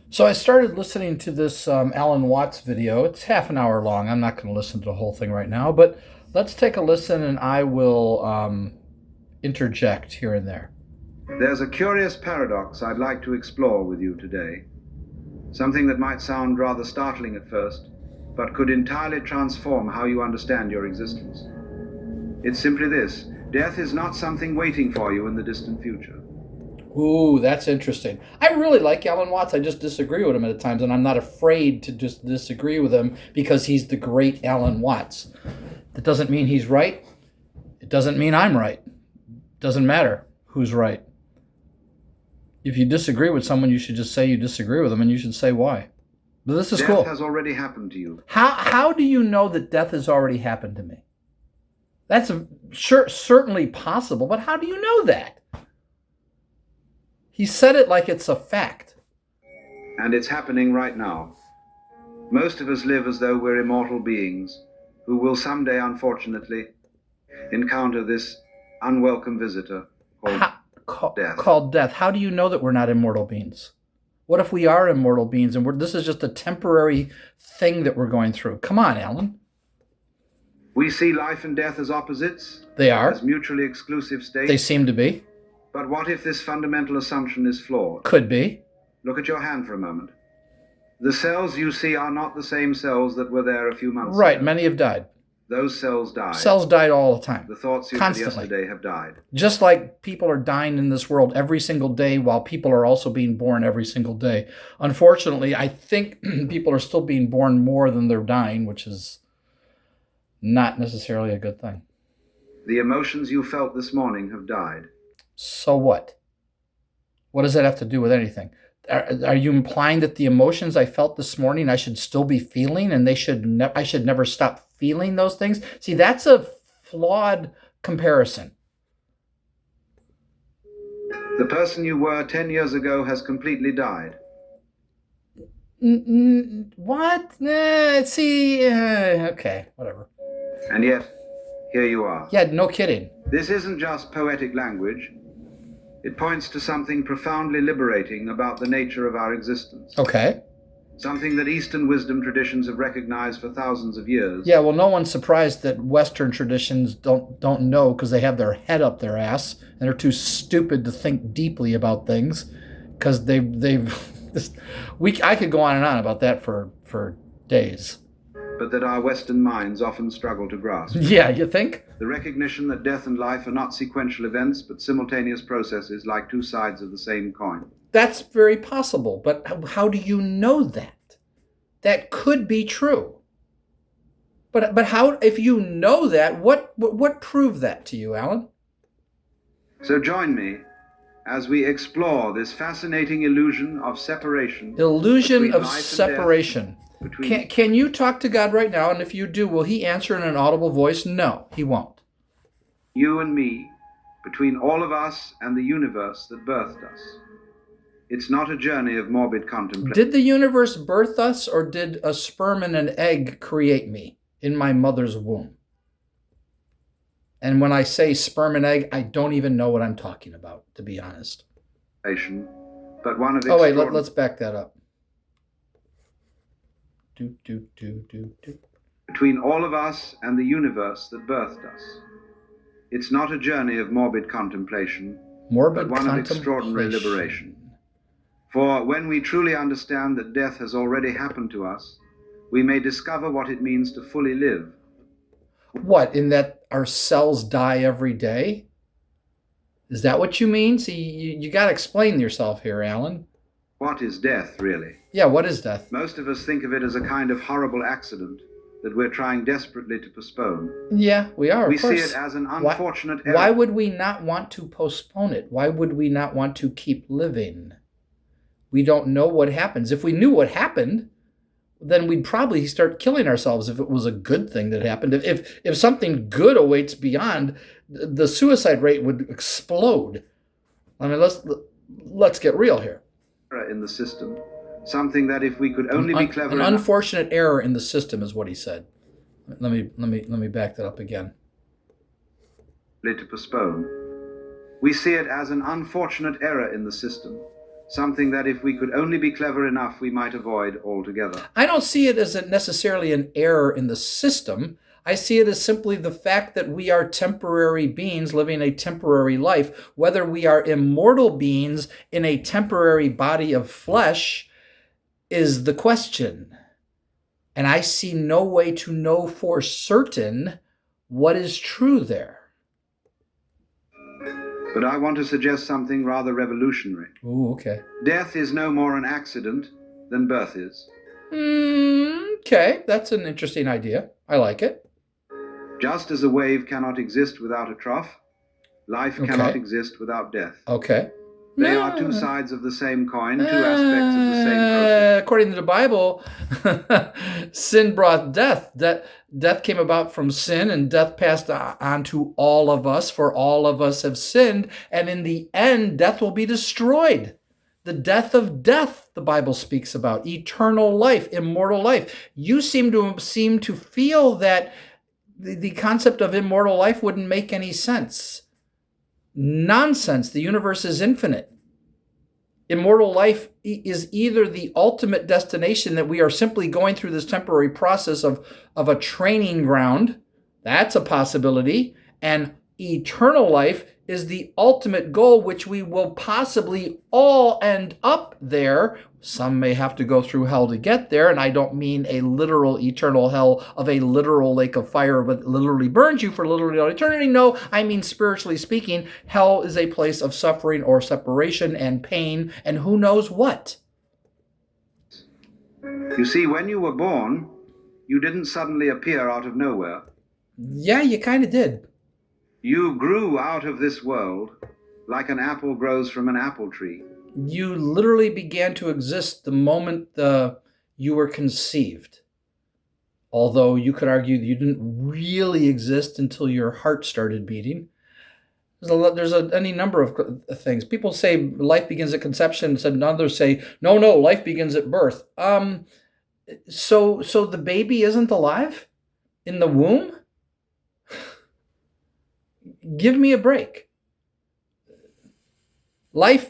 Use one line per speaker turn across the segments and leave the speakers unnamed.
So I started listening to this Alan Watts video. It's half an hour long. I'm not going to listen to the whole thing right now, but let's take a listen and I will interject here and there.
There's a curious paradox I'd like to explore with you today. Something that might sound rather startling at first, but could entirely transform how you understand your existence. It's simply this: death is not something waiting for you in the distant future.
Ooh, that's interesting. I really like Alan Watts. I just disagree with him at times, and I'm not afraid to just disagree with him because he's the great Alan Watts. That doesn't mean he's right. It doesn't mean I'm right. It doesn't matter who's right. If you disagree with someone, you should just say you disagree with them, and you should say why. But this is cool.
Death has already happened to you.
How do you know that death has already happened to me? That's certainly possible, but how do you know that? He said it like it's a fact.
And it's happening right now. Most of us live as though we're immortal beings who will someday, unfortunately, encounter this unwelcome visitor
called death. How do you know that we're not immortal beings? What if we are immortal beings and this is just a temporary thing that we're going through? Come on, Alan.
We see life and death as opposites.
They are.
As mutually exclusive states.
They seem to be.
But what if this fundamental assumption is flawed?
Could be.
Look at your hand for a moment. The cells you see are not the same cells that were there a few months ago.
Right, many have died.
Those cells died.
Cells died all the time.
The thoughts you had yesterday have died.
Just like people are dying in this world every single day while people are also being born every single day. Unfortunately, I think people are still being born more than they're dying, which is not necessarily a good thing.
The emotions you felt this morning have died.
So what? What does that have to do with anything? Are you implying that the emotions I felt this morning I should still be feeling, and I should never stop feeling those things? See, that's a flawed comparison.
The person you were 10 years ago has completely died.
What? Okay, whatever.
And yet, here you are.
Yeah, no kidding.
This isn't just poetic language. It points to something profoundly liberating about the nature of our existence.
Okay.
Something that Eastern wisdom traditions have recognized for thousands of years.
Yeah, well, no one's surprised that Western traditions don't know because they have their head up their ass and they're too stupid to think deeply about things because I could go on and on about that for days.
But that our Western minds often struggle to grasp.
Yeah, you think?
The recognition that death and life are not sequential events, but simultaneous processes like two sides of the same coin.
That's very possible, but how do you know that? That could be true. But how, if you know that, what proved that to you, Alan?
So join me as we explore this fascinating illusion of separation.
Illusion of separation. Can you talk to God right now? And if you do, will he answer in an audible voice? No, he won't.
You and me, between all of us and the universe that birthed us. It's not a journey of morbid contemplation.
Did the universe birth us, or did a sperm and an egg create me in my mother's womb? And when I say sperm and egg, I don't even know what I'm talking about, to be honest.
But one of
oh, wait, let's back that up.
Between all of us and the universe that birthed us. It's not a journey of morbid contemplation, but one of extraordinary liberation. For when we truly understand that death has already happened to us, we may discover what it means to fully live.
What, in that our cells die every day? Is that what you mean? See, you got to explain yourself here, Alan.
What is death, really?
Yeah, what is death?
Most of us think of it as a kind of horrible accident that we're trying desperately to postpone.
Yeah, we are,
of course. We see it as an unfortunate error.
Why would we not want to postpone it? Why would we not want to keep living? We don't know what happens. If we knew what happened, then we'd probably start killing ourselves if it was a good thing that happened. If something good awaits beyond, the suicide rate would explode. I mean, let's get real here.
In the system, something that if we could only be clever enough.
An unfortunate error in the system is what he said. Let me back that up again.
To postpone. We see it as an unfortunate error in the system, something that if we could only be clever enough, we might avoid altogether.
I don't see it as necessarily an error in the system. I see it as simply the fact that we are temporary beings living a temporary life. Whether we are immortal beings in a temporary body of flesh is the question. And I see no way to know for certain what is true there.
But I want to suggest something rather revolutionary.
Ooh, okay.
Death is no more an accident than birth is.
Okay, that's an interesting idea. I like it.
Just as a wave cannot exist without a trough, life cannot exist without death.
Okay.
They are two sides of the same coin, two aspects of the same process.
According to the Bible, sin brought death. Death came about from sin, and death passed on to all of us, for all of us have sinned, and in the end, death will be destroyed. The death of death, the Bible speaks about, eternal life, immortal life. You seem to feel that the concept of immortal life wouldn't make any sense. Nonsense. The universe is infinite. Immortal life is either the ultimate destination that we are simply going through this temporary process of a training ground. That's a possibility. And eternal life is the ultimate goal, which we will possibly all end up there. Some may have to go through hell to get there, and I don't mean a literal eternal hell of a literal lake of fire that literally burns you for literally all eternity. No, I mean spiritually speaking, hell is a place of suffering or separation and pain and who knows what.
You see, when you were born, you didn't suddenly appear out of nowhere.
Yeah, you kind of did.
You grew out of this world like an apple grows from an apple tree.
You literally began to exist the moment you were conceived. Although you could argue that you didn't really exist until your heart started beating. There's any number of things. People say life begins at conception, and others say, no, life begins at birth. So the baby isn't alive in the womb? Give me a break.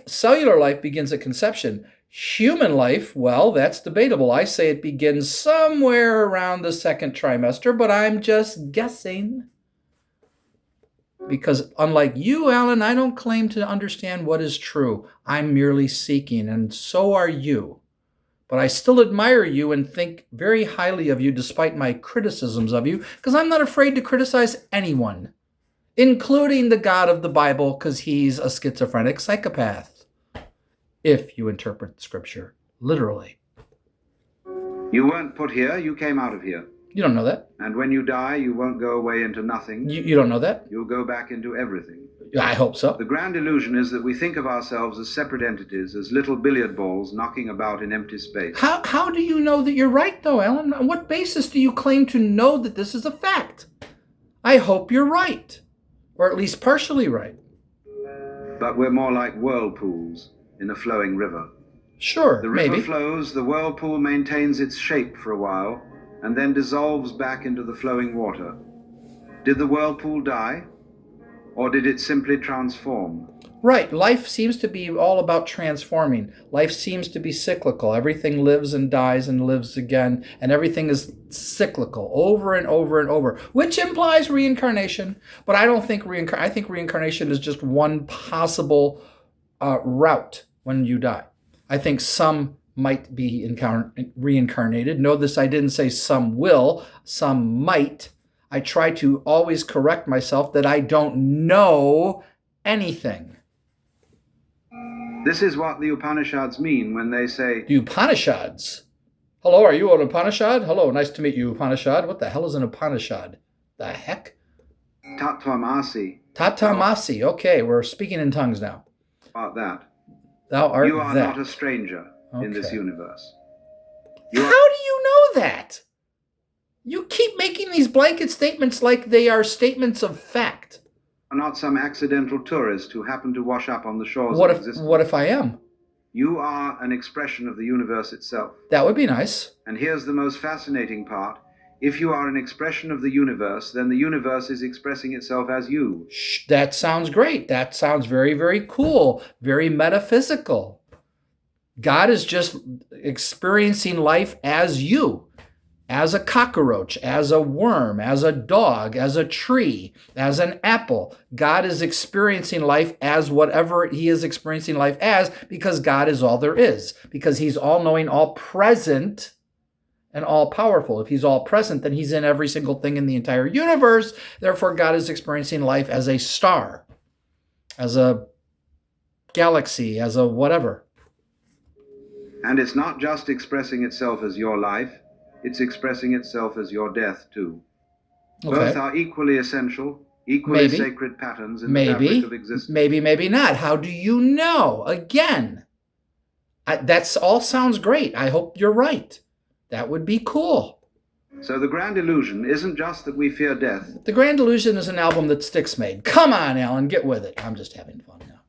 Cellular life begins at conception. Human life, well, that's debatable. I say it begins somewhere around the second trimester, but I'm just guessing. Because unlike you, Alan, I don't claim to understand what is true. I'm merely seeking, and so are you. But I still admire you and think very highly of you despite my criticisms of you, because I'm not afraid to criticize anyone, including the God of the Bible, because he's a schizophrenic psychopath, if you interpret Scripture literally.
You weren't put here, you came out of here.
You don't know that.
And when you die, you won't go away into nothing.
You don't know that?
You'll go back into everything.
I hope so.
The grand illusion is that we think of ourselves as separate entities, as little billiard balls knocking about in empty space.
How do you know that you're right, though, Alan? On what basis do you claim to know that this is a fact? I hope you're right. Or at least partially right.
But we're more like whirlpools in a flowing river.
Sure,
the river
maybe.
Flows, the whirlpool maintains its shape for a while, and then dissolves back into the flowing water. Did the whirlpool die? Or did it simply transform?
Right. Life seems to be all about transforming. Life seems to be cyclical. Everything lives and dies and lives again, and everything is cyclical over and over and over, which implies reincarnation. But I don't think I think reincarnation is just one possible route when you die. I think some might be reincarnated. Notice I didn't say some will, some might. I try to always correct myself that I don't know anything.
This is what the Upanishads mean when they say...
The Upanishads? Hello, are you an Upanishad? Hello, nice to meet you, Upanishad. What the hell is an Upanishad? The heck?
Tattvamasi.
Tattvamasi. Okay, we're speaking in tongues now.
About that.
Thou art
You are
that.
not a stranger in this universe.
How do you know that? You keep making these blanket statements like they are statements of fact.
Are not some accidental tourist who happened to wash up on the shores of existence.
What if I am?
You are an expression of the universe itself.
That would be nice.
And here's the most fascinating part. If you are an expression of the universe, then the universe is expressing itself as you.
That sounds great. That sounds very, very cool. Very metaphysical. God is just experiencing life as you, as a cockroach, as a worm, as a dog, as a tree, as an apple. God is experiencing life as whatever he is experiencing life as, because God is all there is, because he's all-knowing, all-present, and all-powerful. If he's all-present, then he's in every single thing in the entire universe. Therefore, God is experiencing life as a star, as a galaxy, as a whatever.
And it's not just expressing itself as your life, it's expressing itself as your death too. Okay. Both are equally essential, equally sacred patterns in the fabric of existence.
Maybe not. How do you know? Again, that's all sounds great. I hope you're right. That would be cool.
So the Grand Illusion isn't just that we fear death.
The Grand Illusion is an album that Styx made. Come on, Alan, get with it. I'm just having fun now.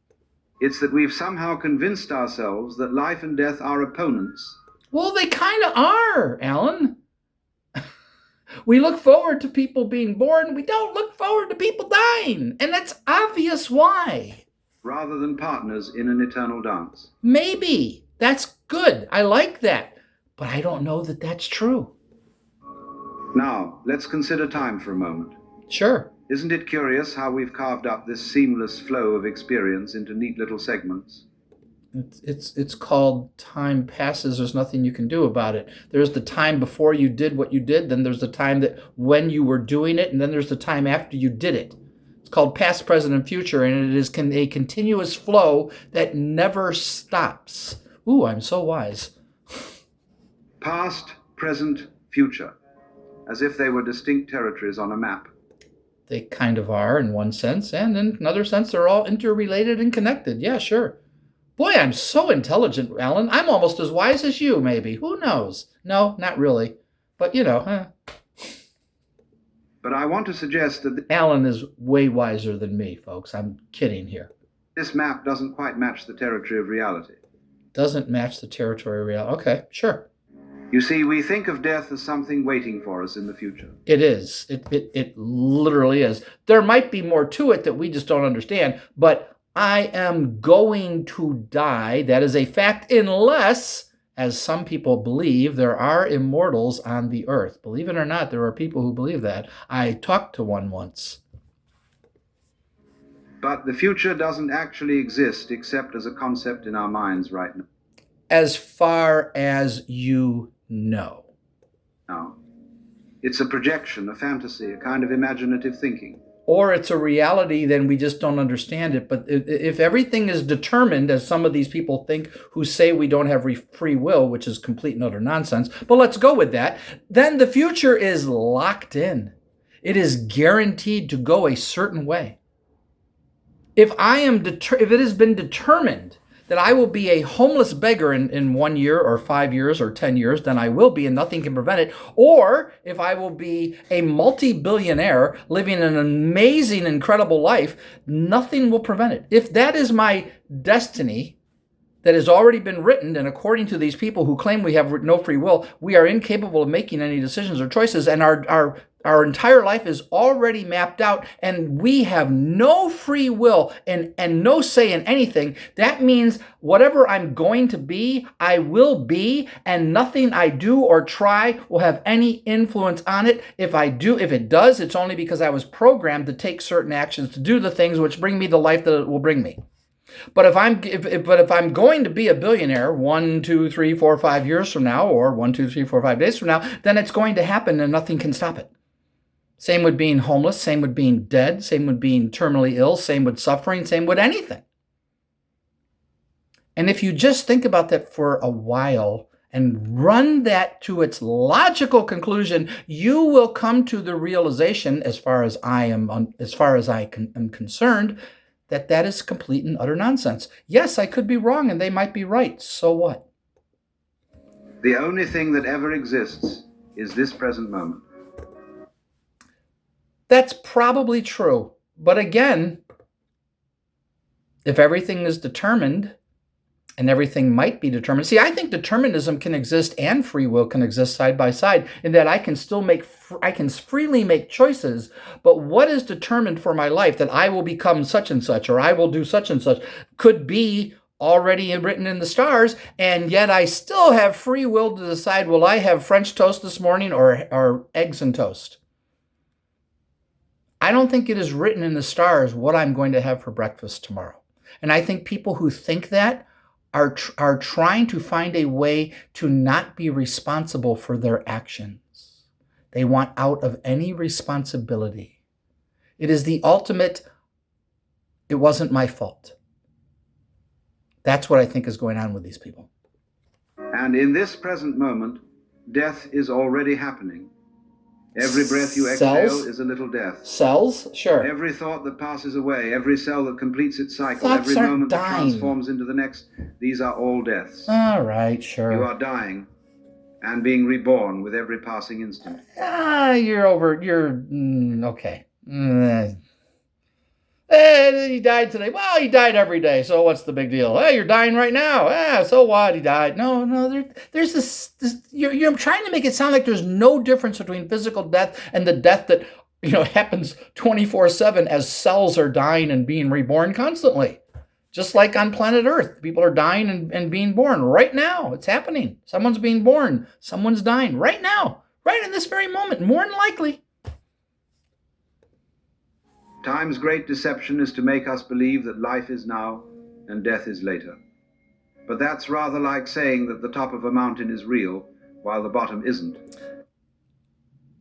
It's that we've somehow convinced ourselves that life and death are opponents.
Well, they kind of are, Alan. We look forward to people being born. We don't look forward to people dying. And that's obvious why.
Rather than partners in an eternal dance.
Maybe. That's good. I like that. But I don't know that that's true.
Now, let's consider time for a moment.
Sure.
Isn't it curious how we've carved up this seamless flow of experience into neat little segments?
It's called time passes. There's nothing you can do about it. There's the time before you did what you did. Then there's the time that when you were doing it. And then there's the time after you did it. It's called past, present, and future. And it is a continuous flow that never stops. Ooh, I'm so wise.
Past, present, future. As if they were distinct territories on a map.
They kind of are in one sense, and in another sense, they're all interrelated and connected. Yeah, sure. Boy, I'm so intelligent, Alan. I'm almost as wise as you, maybe. Who knows? No, not really. But,
But I want to suggest that...
Alan is way wiser than me, folks. I'm kidding here.
This map doesn't quite match the territory of reality.
Doesn't match the territory of reality. Okay, sure.
You see, we think of death as something waiting for us in the future.
It is. It literally is. There might be more to it that we just don't understand, but I am going to die. That is a fact, unless, as some people believe, there are immortals on the earth. Believe it or not, there are people who believe that. I talked to one once.
But the future doesn't actually exist except as a concept in our minds right now.
As far as you know.
No. It's a projection, a fantasy, a kind of imaginative thinking.
Or it's a reality, then we just don't understand it. But if everything is determined, as some of these people think who say we don't have free will, which is complete and utter nonsense, but let's go with that, then the future is locked in. It is guaranteed to go a certain way. If it has been determined that I will be a homeless beggar in 1 year or 5 years or 10 years, then I will be, and nothing can prevent it. Or if I will be a multi-billionaire living an amazing, incredible life, nothing will prevent it. If that is my destiny that has already been written, and according to these people who claim we have no free will, we are incapable of making any decisions or choices, and our entire life is already mapped out, and we have no free will and no say in anything. That means whatever I'm going to be, I will be, and nothing I do or try will have any influence on it. If it does, it's only because I was programmed to take certain actions, to do the things which bring me the life that it will bring me. But if I'm going to be a billionaire 1, 2, 3, 4, 5 years from now, or 1, 2, 3, 4, 5 days from now, then it's going to happen and nothing can stop it. Same with being homeless, same with being dead, same with being terminally ill, same with suffering, same with anything. And if you just think about that for a while and run that to its logical conclusion, you will come to the realization, as far as I am concerned, that is complete and utter nonsense. Yes, I could be wrong and they might be right. So what?
The only thing that ever exists is this present moment.
That's probably true. But again, if everything is determined, and everything might be determined. See, I think determinism can exist and free will can exist side by side, in that I can freely make choices, but what is determined for my life, that I will become such and such, or I will do such and such, could be already written in the stars, and yet I still have free will to decide, will I have French toast this morning or eggs and toast? I don't think it is written in the stars what I'm going to have for breakfast tomorrow. And I think people who think that are trying to find a way to not be responsible for their actions. They want out of any responsibility. It is the ultimate, it wasn't my fault. That's what I think is going on with these people.
And in this present moment, death is already happening. Every breath you exhale is a little death.
Cells? Sure.
Every thought that passes away, every cell that completes its cycle, every moment that transforms into the next, these are all deaths.
All right, sure.
You are dying and being reborn with every passing instant.
Okay. He died today. Well, he died every day, so what's the big deal? Hey, you're dying right now. Yeah, so what? He died. No, there's this you're trying to make it sound like there's no difference between physical death and the death that, happens 24/7 as cells are dying and being reborn constantly. Just like on planet Earth, people are dying and being born right now. It's happening. Someone's being born. Someone's dying right now, right in this very moment, more than likely.
Time's great deception is to make us believe that life is now and death is later. But that's rather like saying that the top of a mountain is real while the bottom isn't.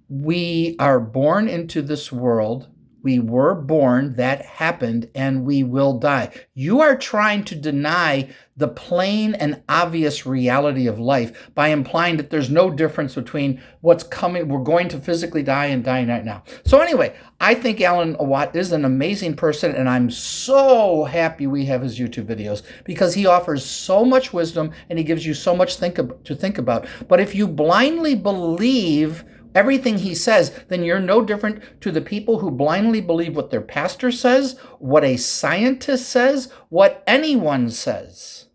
We are born into this world. We were born, that happened, and we will die. You are trying to deny the plain and obvious reality of life by implying that there's no difference between what's coming. We're going to physically die and dying right now. So anyway, I think Alan Watt is an amazing person, and I'm so happy we have his YouTube videos because he offers so much wisdom and he gives you so much to think about. But if you blindly believe everything he says, then you're no different to the people who blindly believe what their pastor says, what a scientist says, what anyone says.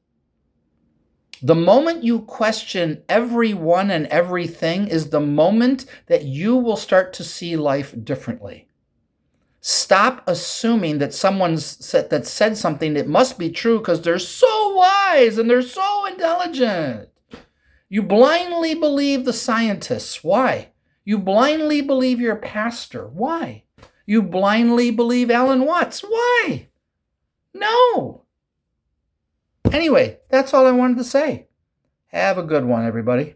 The moment you question everyone and everything is the moment that you will start to see life differently. Stop assuming that someone's said something that must be true because they're so wise and they're so intelligent. You blindly believe the scientists. Why? You blindly believe your pastor. Why? You blindly believe Alan Watts. Why? No. Anyway, that's all I wanted to say. Have a good one, everybody.